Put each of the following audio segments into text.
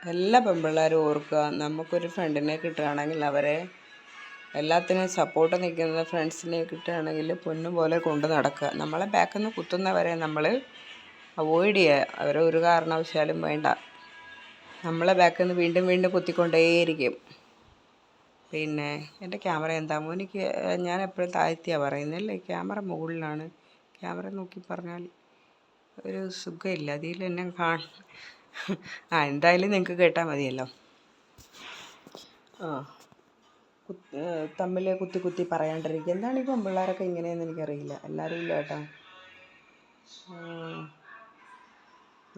എല്ലാ പെൺപിള്ളേരും ഓർക്കുക, നമുക്കൊരു ഫ്രണ്ടിനെ കിട്ടുകയാണെങ്കിൽ അവരെ എല്ലാത്തിനും സപ്പോർട്ട് നിൽക്കുന്ന ഫ്രണ്ട്സിനെ കിട്ടുകയാണെങ്കിൽ പൊന്നു പോലെ കൊണ്ട് നടക്കുക. നമ്മളെ ബാക്കിൽ നിന്ന് കുത്തുന്നവരെ നമ്മൾ അവോയ്ഡ് ചെയ്യുക. അവരെ ഒരു കാരണവശാലും വേണ്ട. നമ്മളെ ബാക്കിൽ നിന്ന് വീണ്ടും വീണ്ടും കുത്തിക്കൊണ്ടേയിരിക്കും. പിന്നെ എൻ്റെ ക്യാമറ എന്താമോ എനിക്ക് ഞാൻ എപ്പോഴും താഴ്ത്തിയാണ് പറയുന്നല്ലേ, ക്യാമറ മുകളിലാണ്. ക്യാമറ നോക്കി പറഞ്ഞാൽ ഒരു സുഖമില്ല. അതിൽ എന്നെ എന്തായാലും നിങ്ങൾക്ക് കേട്ടാൽ മതിയല്ലോ. തമ്മിൽ കുത്തി കുത്തി പറയാണ്ടിരിക്കുക. എന്താണ് ഈ പെൺപിള്ളേരൊക്കെ ഇങ്ങനെയെന്ന് എനിക്കറിയില്ല. എല്ലാവരും ഇല്ല കേട്ടോ.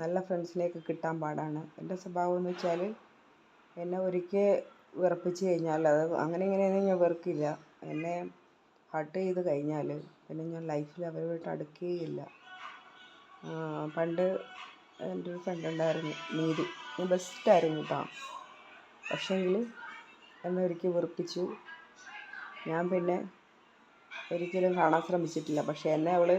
നല്ല ഫ്രണ്ട്സിനെയൊക്കെ കിട്ടാൻ പാടാണ്. എൻ്റെ സ്വഭാവം എന്ന് വെച്ചാൽ എന്നെ ഒരിക്കൽ വിറപ്പിച്ച് കഴിഞ്ഞാൽ അത് അങ്ങനെ ഇങ്ങനെയൊന്നും ഞാൻ വെറുക്കില്ല. എന്നെ ഹർട്ട് ചെയ്ത് കഴിഞ്ഞാൽ പിന്നെ ഞാൻ ലൈഫിൽ അവരുമായിട്ട് അടുക്കുകയില്ല. പണ്ട് എൻ്റെ ഒരു ഫ്രണ്ട് ഉണ്ടായിരുന്നു, നീതു. ബെസ്റ്റായിരുന്നു കേട്ടോ. പക്ഷേങ്കിൽ എന്നെ ഒരിക്കൽ വെറുപ്പിച്ചു. ഞാൻ പിന്നെ ഒരിക്കലും കാണാൻ ശ്രമിച്ചിട്ടില്ല. പക്ഷേ എന്നെ അവൾ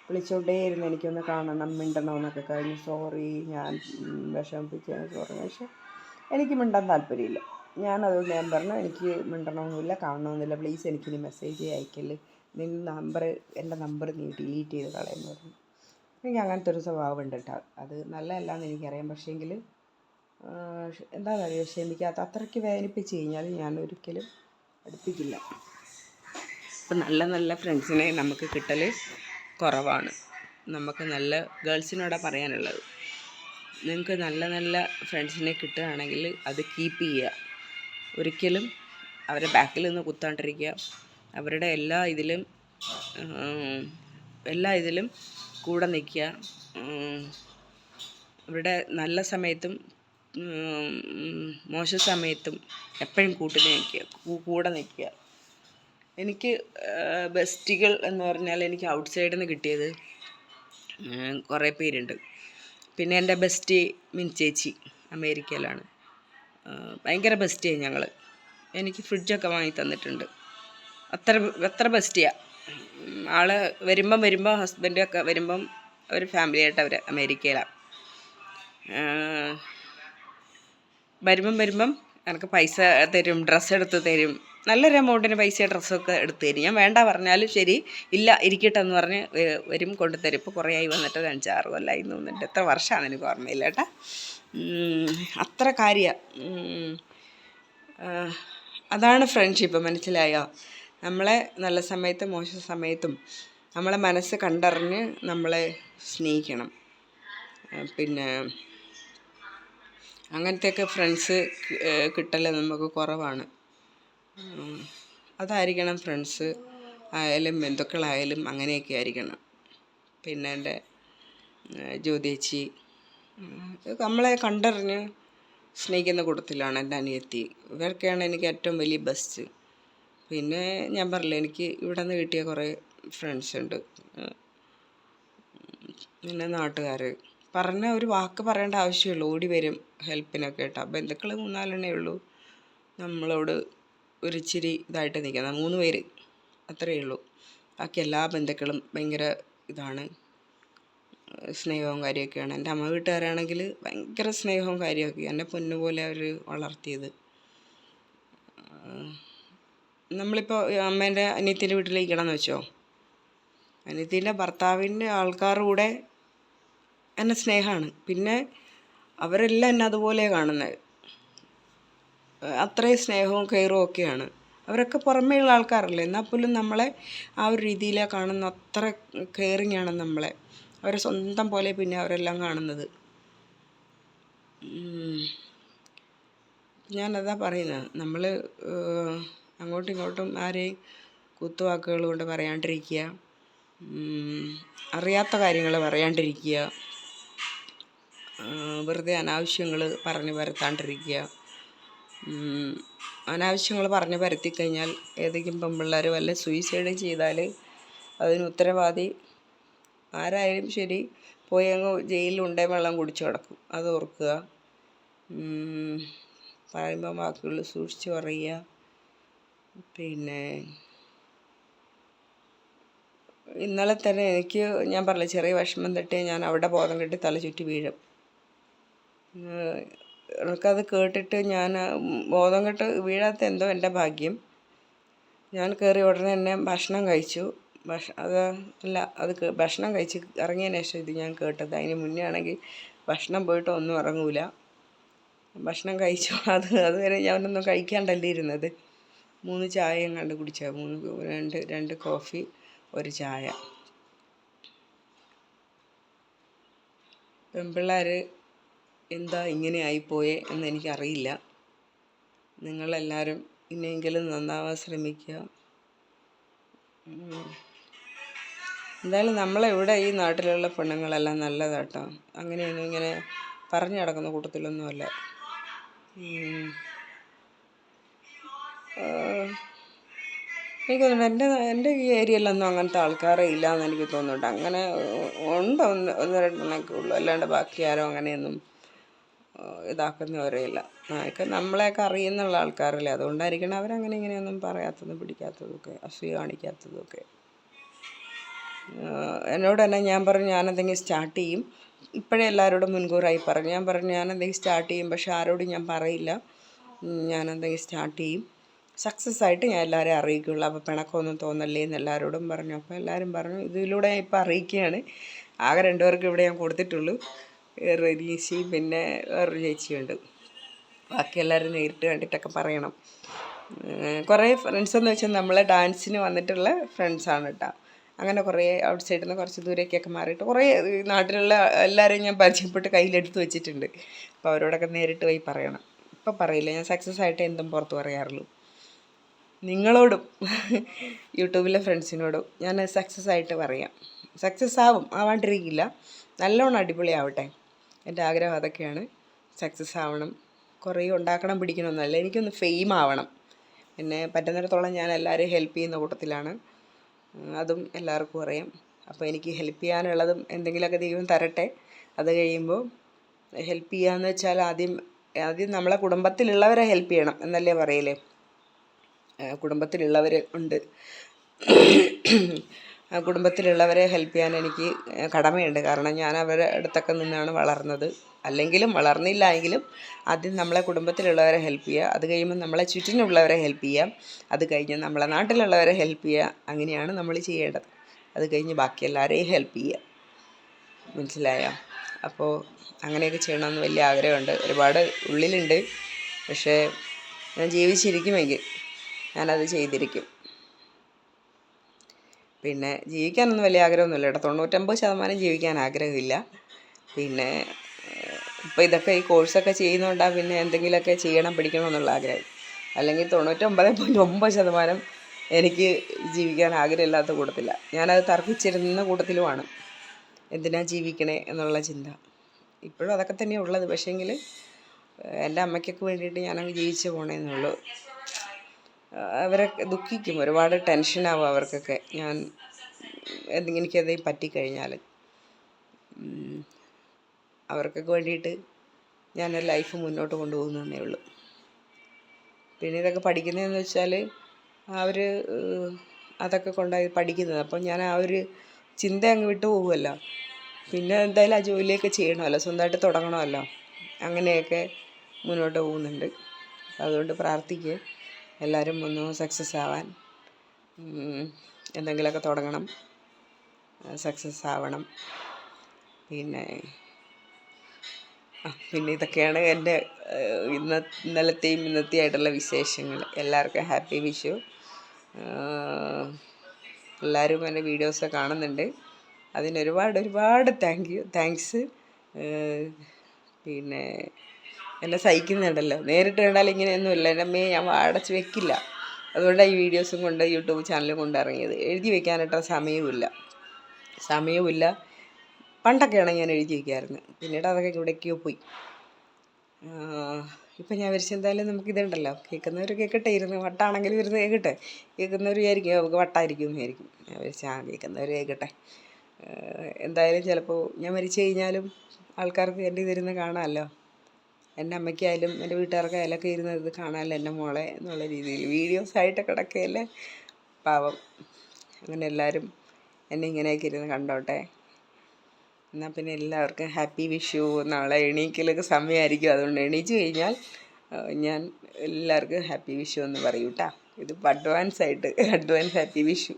വിളിച്ചുകൊണ്ടേയിരുന്നു, എനിക്കൊന്ന് കാണണം, മിണ്ടണമെന്നൊക്കെ. കഴിഞ്ഞ് സോറി, ഞാൻ വിഷമിപ്പിച്ചതിന് സോറി. പക്ഷെ എനിക്ക് മിണ്ടാൻ താല്പര്യമില്ല. അതുകൊണ്ട് ഞാൻ പറഞ്ഞു, എനിക്ക് മിണ്ടണമെന്നില്ല, കാണണമെന്നില്ല, പ്ലീസ് എനിക്കിനി മെസ്സേജ് അയക്കല്, എൻ്റെ നമ്പർ നീ ഡിലീറ്റ് ചെയ്ത് കളയെന്ന് പറഞ്ഞു. എനിക്ക് അങ്ങനത്തെ ഒരു സ്വഭാവം ഉണ്ട് കേട്ടോ. അത് നല്ലതല്ലാന്ന് എനിക്കറിയാം. പക്ഷേങ്കിൽ എന്താണെന്നറിയോ, ക്ഷമിക്കാത്ത അത്രയ്ക്ക് വേദനിപ്പിച്ച് കഴിഞ്ഞാൽ ഞാൻ ഒരിക്കലും അടുപ്പിക്കില്ല. ഇപ്പം നല്ല നല്ല ഫ്രണ്ട്സിനെ നമുക്ക് കിട്ടൽ കുറവാണ്. നമുക്ക് നല്ല ഗേൾസിനോടാണ് പറയാനുള്ളത്. നിങ്ങൾക്ക് നല്ല നല്ല ഫ്രണ്ട്സിനെ കിട്ടുകയാണെങ്കിൽ അത് കീപ്പ് ചെയ്യുക. ഒരിക്കലും അവരെ ബാക്കിൽ നിന്ന് കുത്താണ്ടിരിക്കുക. അവരുടെ എല്ലാ ഇതിലും കൂടെ നിൽക്കുക. അവരുടെ നല്ല സമയത്തും മോശ സമയത്തും എപ്പോഴും കൂടെ നിൽക്കുക. എനിക്ക് ബെസ്റ്റികൾ എന്ന് പറഞ്ഞാൽ എനിക്ക് ഔട്ട് സൈഡിൽ നിന്ന് കിട്ടിയത് കുറേ പേരുണ്ട്. പിന്നെ എൻ്റെ ബെസ്റ്റ് ചേച്ചി അമേരിക്കയിലാണ്. ഭയങ്കര ബെസ്റ്റിയാണ് ഞങ്ങൾ. എനിക്ക് ഫ്രിഡ്ജൊക്കെ വാങ്ങി തന്നിട്ടുണ്ട്. അത്ര ബെസ്റ്റിയാണ്. ആൾ വരുമ്പം ഹസ്ബൻഡൊക്കെ വരുമ്പം ഒരു ഫാമിലിയായിട്ട് അവർ അമേരിക്കയിലാണ്. വരുമ്പം എനിക്ക് പൈസ തരും, ഡ്രസ്സ് എടുത്ത് തരും. നല്ലൊരു എമൗണ്ടിന് പൈസ ഡ്രസ്സൊക്കെ എടുത്ത് തരും. ഞാൻ വേണ്ട പറഞ്ഞാലും ശരി, ഇല്ല ഇരിക്കട്ടെ എന്ന് പറഞ്ഞ് വരും, കൊണ്ടുതരും. ഇപ്പോൾ കുറേ ആയി വന്നിട്ട് 5-6 കൊല്ലമായി തോന്നുന്നുണ്ട്. എത്ര വർഷമാണെന്ന് എനിക്ക് ഓർമ്മയില്ല കേട്ടോ. അത്ര കാര്യമാണ്. അതാണ് ഫ്രണ്ട്ഷിപ്പ്, മനസ്സിലായോ? നമ്മളെ നല്ല സമയത്തും മോശ സമയത്തും നമ്മളെ മനസ്സ് കണ്ടറിഞ്ഞ് നമ്മളെ സ്നേഹിക്കണം. പിന്നെ അങ്ങനത്തെയൊക്കെ ഫ്രണ്ട്സ് കിട്ടൽ നമുക്ക് കുറവാണ്. അതായിരിക്കണം ഫ്രണ്ട്സ് ആയാലും ബന്ധുക്കളായാലും അങ്ങനെയൊക്കെ ആയിരിക്കണം. പിന്നെ എൻ്റെ ജ്യോതിയേച്ചി നമ്മളെ കണ്ടറിഞ്ഞ് സ്നേഹിക്കുന്ന കൂട്ടത്തിലാണ് എൻ്റെ അനിയത്തി. ഇവരൊക്കെയാണ് എനിക്ക് ഏറ്റവും വലിയ ബെസ്റ്റ്. പിന്നെ ഞാൻ പറഞ്ഞില്ലേ, എനിക്ക് ഇവിടെ നിന്ന് കിട്ടിയ കുറേ ഫ്രണ്ട്സ് ഉണ്ട്. പിന്നെ നാട്ടുകാർ പറഞ്ഞ ഒരു വാക്ക് പറയേണ്ട ആവശ്യമുള്ളൂ, ഓടി വരും ഹെൽപ്പിനൊക്കെ കേട്ടോ. ബന്ധുക്കൾ 3-4 ഉള്ളൂ. നമ്മളോട് ഒരിച്ചിരി ഇതായിട്ട് നിൽക്കുന്ന 3 പേര്, അത്രയേ ഉള്ളൂ. ബാക്കി എല്ലാ ബന്ധുക്കളും ഭയങ്കര ഇതാണ്, സ്നേഹവും കാര്യമൊക്കെയാണ്. എൻ്റെ അമ്മ വീട്ടുകാരാണെങ്കിൽ ഭയങ്കര സ്നേഹവും കാര്യമൊക്കെ. എന്നെ പൊന്നുപോലെ അവർ വളർത്തിയത്. നമ്മളിപ്പോൾ അമ്മേൻ്റെ അനിയത്തിൻ്റെ വീട്ടിലിരിക്കണമെന്ന് വെച്ചോ, അനിയത്തിൻ്റെ ഭർത്താവിൻ്റെ ആൾക്കാരുടെ കൂടെ എന്നെ സ്നേഹമാണ്. പിന്നെ അവരെല്ലാം എന്നെ അതുപോലെ കാണുന്നത്. അത്രയും സ്നേഹവും കെയറും ഒക്കെയാണ്. അവരൊക്കെ പുറമേയുള്ള ആൾക്കാരല്ലേ, എന്നാൽ പോലും നമ്മളെ ആ ഒരു രീതിയിലാണ് കാണുന്നത്. അത്ര കെയറിങ് ആണ് നമ്മളെ. അവരെ സ്വന്തം പോലെ പിന്നെ അവരെല്ലാം കാണുന്നത്. ഞാനതാ പറയുന്നത്, നമ്മൾ അങ്ങോട്ടും ഇങ്ങോട്ടും ആരെയും കുത്തുവാക്കുകൾ കൊണ്ട് പറയാണ്ടിരിക്കുക. അറിയാത്ത കാര്യങ്ങൾ പറയാണ്ടിരിക്കുക. വെറുതെ അനാവശ്യങ്ങൾ പറഞ്ഞ് പരത്താണ്ടിരിക്കുക. അനാവശ്യങ്ങൾ പറഞ്ഞ് പരത്തിക്കഴിഞ്ഞാൽ ഏതെങ്കിലും പെൺപിള്ളേർ വല്ല സൂയിസൈഡ് ചെയ്താൽ അതിന് ഉത്തരവാദി ആരായാലും ശരി, പോയി അങ്ങ് ജയിലിലുണ്ടേ വെള്ളം കുടിച്ച് കിടക്കും. അത് ഓർക്കുക. പറയുമ്പോൾ വാക്കുകൾ സൂക്ഷിച്ച് പറയുക. പിന്നെ ഇന്നലെ തന്നെ എനിക്ക്, ഞാൻ പറഞ്ഞില്ല, ചെറിയ വിഷമം തട്ടി ഞാൻ അവിടെ ബോധം കെട്ടി തല ചുറ്റി വീഴും. എനിക്കത് കേട്ടിട്ട് ഞാൻ ബോധം കെട്ട് വീഴാത്ത എന്തോ എൻ്റെ ഭാഗ്യം. ഞാൻ കയറി ഉടനെ തന്നെ ഭക്ഷണം കഴിച്ചു. ഭക്ഷണം കഴിച്ച് ഇറങ്ങിയതിന് ശേഷം ഇത് ഞാൻ കേട്ടത്. അതിന് മുന്നേ ആണെങ്കിൽ ഭക്ഷണം പോയിട്ട് ഒന്നും ഇറങ്ങൂല. ഭക്ഷണം കഴിച്ചു. അതുവരെ ഞാനൊന്നും കഴിക്കാണ്ടല്ലേ ഇരുന്നത്. 3 ചായയും കണ്ട് കുടിച്ച 2 കോഫി 1 ചായ. പെൺപിള്ളേർ എന്താ ഇങ്ങനെ ആയിപ്പോയേ എന്ന് എനിക്കറിയില്ല. നിങ്ങളെല്ലാവരും ഇനിയെങ്കിലും നന്നാവാൻ ശ്രമിക്കുക. എന്തായാലും നമ്മളെ ഈ നാട്ടിലുള്ള പെണ്ണുങ്ങളെല്ലാം നല്ലതാട്ടോ. അങ്ങനെയൊന്നും ഇങ്ങനെ പറഞ്ഞു നടക്കുന്ന കൂട്ടത്തിലൊന്നുമല്ല. എനിക്ക് തോന്നുന്നു എൻ്റെ ഈ ഏരിയയിലൊന്നും അങ്ങനത്തെ ആൾക്കാരെ ഇല്ലയെന്ന് എനിക്ക് തോന്നുന്നുണ്ട്. അങ്ങനെ ഉണ്ട്, ഒന്ന് രണ്ടെണ്ണമൊക്കെ ഉള്ളൂ. അല്ലാണ്ട് ബാക്കി ആരും അങ്ങനെയൊന്നും ഇതാക്കുന്നവരേ ഇല്ല. ഒക്കെ നമ്മളെയൊക്കെ അറിയുന്നുള്ള ആൾക്കാരല്ലേ, അതുകൊണ്ടായിരിക്കണം അവരങ്ങനെ ഇങ്ങനെയൊന്നും പറയാത്തതും പിടിക്കാത്തതൊക്കെ, അസൂയ കാണിക്കാത്തതൊക്കെ. എന്നോട് തന്നെ ഞാൻ പറഞ്ഞു ഞാനെന്തെങ്കിലും സ്റ്റാർട്ട് ചെയ്യും. ഇപ്പോഴേ എല്ലാവരോടും മുൻകൂറായി പറഞ്ഞു. ഞാൻ പറഞ്ഞു ഞാനെന്തെങ്കിലും സ്റ്റാർട്ട് ചെയ്യും, പക്ഷെ ആരോടും ഞാൻ പറയില്ല. ഞാനെന്തെങ്കിലും സ്റ്റാർട്ട് ചെയ്യും, സക്സസ് ആയിട്ട് ഞാൻ എല്ലാവരെയും അറിയിക്കുള്ളൂ. അപ്പോൾ പിണക്കമൊന്നും തോന്നല്ലേ എന്ന് എല്ലാവരോടും പറഞ്ഞു. അപ്പോൾ എല്ലാവരും പറഞ്ഞു ഇതിലൂടെ ഞാൻ ഇപ്പോൾ അറിയിക്കുകയാണ്. ആകെ 2 പേർക്ക് ഇവിടെ ഞാൻ കൊടുത്തിട്ടുള്ളൂ, റെനീശയും പിന്നെ വേറൊരു ചേച്ചിയുണ്ട്. ബാക്കി എല്ലാവരും നേരിട്ട് കണ്ടിട്ടൊക്കെ പറയണം. കുറേ ഫ്രണ്ട്സെന്ന് വെച്ചാൽ നമ്മളെ ഡാൻസിന് വന്നിട്ടുള്ള ഫ്രണ്ട്സാണ് കേട്ടോ. അങ്ങനെ കുറേ ഔട്ട് സൈഡിൽ നിന്ന് കുറച്ച് ദൂരേക്കൊക്കെ മാറിയിട്ട് കുറേ നാട്ടിലുള്ള എല്ലാവരെയും ഞാൻ പരിചയപ്പെട്ട് കയ്യിലെടുത്ത് വെച്ചിട്ടുണ്ട്. അപ്പോൾ അവരോടൊക്കെ നേരിട്ട് പോയി പറയണം. ഇപ്പം പറയില്ല, ഞാൻ സക്സസ് ആയിട്ട് എന്തും പുറത്ത് പറയാറുള്ളൂ. നിങ്ങളോടും യൂട്യൂബിലെ ഫ്രണ്ട്സിനോടും ഞാൻ സക്സസ് ആയിട്ട് പറയാം. സക്സസ് ആവാണ്ടിരിക്കില്ല, നല്ലോണം അടിപൊളിയാവട്ടെ. എൻ്റെ ആഗ്രഹം അതൊക്കെയാണ്. സക്സസ് ആവണം, കുറേ ഉണ്ടാക്കണം പിടിക്കണമെന്നല്ല, എനിക്കൊന്ന് ഫെയിം ആവണം. പിന്നെ പറ്റുന്നിടത്തോളം ഞാൻ എല്ലാവരെയും ഹെൽപ്പ് ചെയ്യുന്ന കൂട്ടത്തിലാണ്. അതും എല്ലാവർക്കും അറിയാം. അപ്പോൾ എനിക്ക് ഹെൽപ്പ് ചെയ്യാനുള്ളതും എന്തെങ്കിലുമൊക്കെ ദൈവം തരട്ടെ. അത് കഴിയുമ്പോൾ ഹെൽപ്പ് ചെയ്യാന്ന് വെച്ചാൽ ആദ്യം നമ്മളെ കുടുംബത്തിലുള്ളവരെ ഹെൽപ്പ് ചെയ്യണം എന്നല്ലേ പറയലേ. കുടുംബത്തിലുള്ളവർ ഉണ്ട്, ആ കുടുംബത്തിലുള്ളവരെ ഹെൽപ്പ് ചെയ്യാൻ എനിക്ക് കടമയുണ്ട്. കാരണം ഞാൻ അവരുടെ അടുത്തൊക്കെ നിന്നാണ് വളർന്നത്. അല്ലെങ്കിലും വളർന്നില്ല എങ്കിലും ആദ്യം നമ്മളെ കുടുംബത്തിലുള്ളവരെ ഹെൽപ്പ് ചെയ്യുക, അത് കഴിയുമ്പോൾ നമ്മളെ ചുറ്റിനുള്ളവരെ ഹെൽപ്പ് ചെയ്യാം, അത് കഴിഞ്ഞ് നമ്മളെ നാട്ടിലുള്ളവരെ ഹെൽപ്പ് ചെയ്യുക. അങ്ങനെയാണ് നമ്മൾ ചെയ്യേണ്ടത്. അത് കഴിഞ്ഞ് ബാക്കി എല്ലാവരെയും ഹെൽപ്പ് ചെയ്യുക. മനസ്സിലായോ? അപ്പോൾ അങ്ങനെയൊക്കെ ചെയ്യണമെന്ന് വലിയ ആഗ്രഹമുണ്ട്, ഒരുപാട് ഉള്ളിലുണ്ട്. പക്ഷേ ഞാൻ ജീവിച്ചിരിക്കുമെങ്കിൽ ഞാനത് ചെയ്തിരിക്കും. പിന്നെ ജീവിക്കാനൊന്നും വലിയ ആഗ്രഹമൊന്നുമില്ല കേട്ടോ. 99% ജീവിക്കാൻ ആഗ്രഹമില്ല. പിന്നെ ഇപ്പോൾ ഇതൊക്കെ ഈ കോഴ്സൊക്കെ ചെയ്യുന്നതുകൊണ്ടാണ് പിന്നെ എന്തെങ്കിലുമൊക്കെ ചെയ്യണം പഠിക്കണമെന്നുള്ള ആഗ്രഹം. അല്ലെങ്കിൽ 99.9% എനിക്ക് ജീവിക്കാൻ ആഗ്രഹമില്ലാത്ത കൂട്ടത്തില്ല. ഞാനത് തർക്കിച്ചിരുന്ന കൂട്ടത്തിലുമാണ്. എന്തിനാ ജീവിക്കണേ എന്നുള്ള ചിന്ത ഇപ്പോഴും അതൊക്കെ തന്നെയാണ് ഉള്ളത്. പക്ഷേങ്കിൽ എൻ്റെ അമ്മയ്ക്കൊക്കെ വേണ്ടിയിട്ട് ഞാനങ്ങ് ജീവിച്ച് പോകണമെന്നുള്ളൂ. അവരെ ദുഃഖിക്കും, ഒരുപാട് ടെൻഷനാവും അവർക്കൊക്കെ ഞാൻ എനിക്കതേയും പറ്റിക്കഴിഞ്ഞാൽ. അവർക്കൊക്കെ വേണ്ടിയിട്ട് ഞാൻ ലൈഫ് മുന്നോട്ട് കൊണ്ടുപോകുന്നതേ ഉള്ളൂ. പിന്നെ ഇതൊക്കെ പഠിക്കുന്നതെന്ന് വെച്ചാൽ അവർ അതൊക്കെ കൊണ്ടായി പഠിക്കുന്നത്. അപ്പം ഞാൻ ആ ഒരു ചിന്ത അങ്ങ് വിട്ടു പോകുമല്ലോ. പിന്നെ എന്തായാലും ആ ജോലിയൊക്കെ ചെയ്യണമല്ലോ, സ്വന്തമായിട്ട് തുടങ്ങണമല്ലോ. അങ്ങനെയൊക്കെ മുന്നോട്ട് പോകുന്നുണ്ട്. അതുകൊണ്ട് പ്രാർത്ഥിക്കുക എല്ലാവരും ഒന്ന് സക്സസ് ആവാൻ. എന്തെങ്കിലുമൊക്കെ തുടങ്ങണം, സക്സസ് ആവണം. പിന്നെ ഇതൊക്കെയാണ് എൻ്റെ ഇന്നലത്തെയും ഇന്നത്തെയായിട്ടുള്ള വിശേഷങ്ങൾ. എല്ലാവർക്കും ഹാപ്പി വിഷു. എല്ലാവരും എൻ്റെ വീഡിയോസ് കാണുന്നുണ്ട്, അതിനൊരുപാട് താങ്ക്സ്. പിന്നെ എന്നെ സഹിക്കുന്നുണ്ടല്ലോ. നേരിട്ട് കണ്ടാൽ ഇങ്ങനെയൊന്നുമില്ല, എൻ്റെ അമ്മയെ ഞാൻ അടച്ച് വെക്കില്ല. അതുകൊണ്ടാണ് ഈ വീഡിയോസും കൊണ്ട് യൂട്യൂബ് ചാനലും കൊണ്ട് ഇറങ്ങിയത്. എഴുതി വെക്കാനായിട്ട് സമയവുമില്ല. പണ്ടൊക്കെയാണ് ഞാൻ എഴുതി വയ്ക്കുമായിരുന്നു, പിന്നീട് അതൊക്കെ ഇവിടേക്കോ പോയി. ഇപ്പം ഞാൻ വിചാരിച്ചു എന്തായാലും നമുക്കിതുണ്ടല്ലോ, കേൾക്കുന്നവർ കേൾക്കട്ടെ, വട്ടാണെങ്കിലും ഇരുന്ന് കേൾക്കട്ടെ. കേൾക്കുന്നവർ വിചാരിക്കും നമുക്ക് വട്ടായിരിക്കും എന്ന് വിചാരിക്കും. ഞാൻ വിചാരിച്ചു കേൾക്കുന്നവർ കേൾക്കട്ടെ. എന്തായാലും ചിലപ്പോൾ ഞാൻ മരിച്ചു കഴിഞ്ഞാലും ആൾക്കാർക്ക് എൻ്റെ ഇതിരുന്ന് കാണാമല്ലോ. എൻ്റെ അമ്മയ്ക്കായാലും എൻ്റെ വീട്ടുകാർക്കായാലും ഒക്കെ ഇരുന്ന് ഇത് കാണാമല്ലോ എൻ്റെ മോളെ എന്നുള്ള രീതിയിൽ വീഡിയോസായിട്ട് കിടക്കുകയല്ലേ. പാവം. അങ്ങനെ എല്ലാവരും എന്നെ ഇങ്ങനെയൊക്കെ ഇരുന്ന് കണ്ടോട്ടെ. എന്നാൽ പിന്നെ എല്ലാവർക്കും ഹാപ്പി വിഷു. നാളെ എണീക്കലൊക്കെ സമയമായിരിക്കും, അതുകൊണ്ട് എണീച്ച് കഴിഞ്ഞാൽ ഞാൻ എല്ലാവർക്കും ഹാപ്പി വിഷു എന്ന് പറയൂ കേട്ടോ. ഇതിപ്പോൾ അഡ്വാൻസ് ഹാപ്പി വിഷു.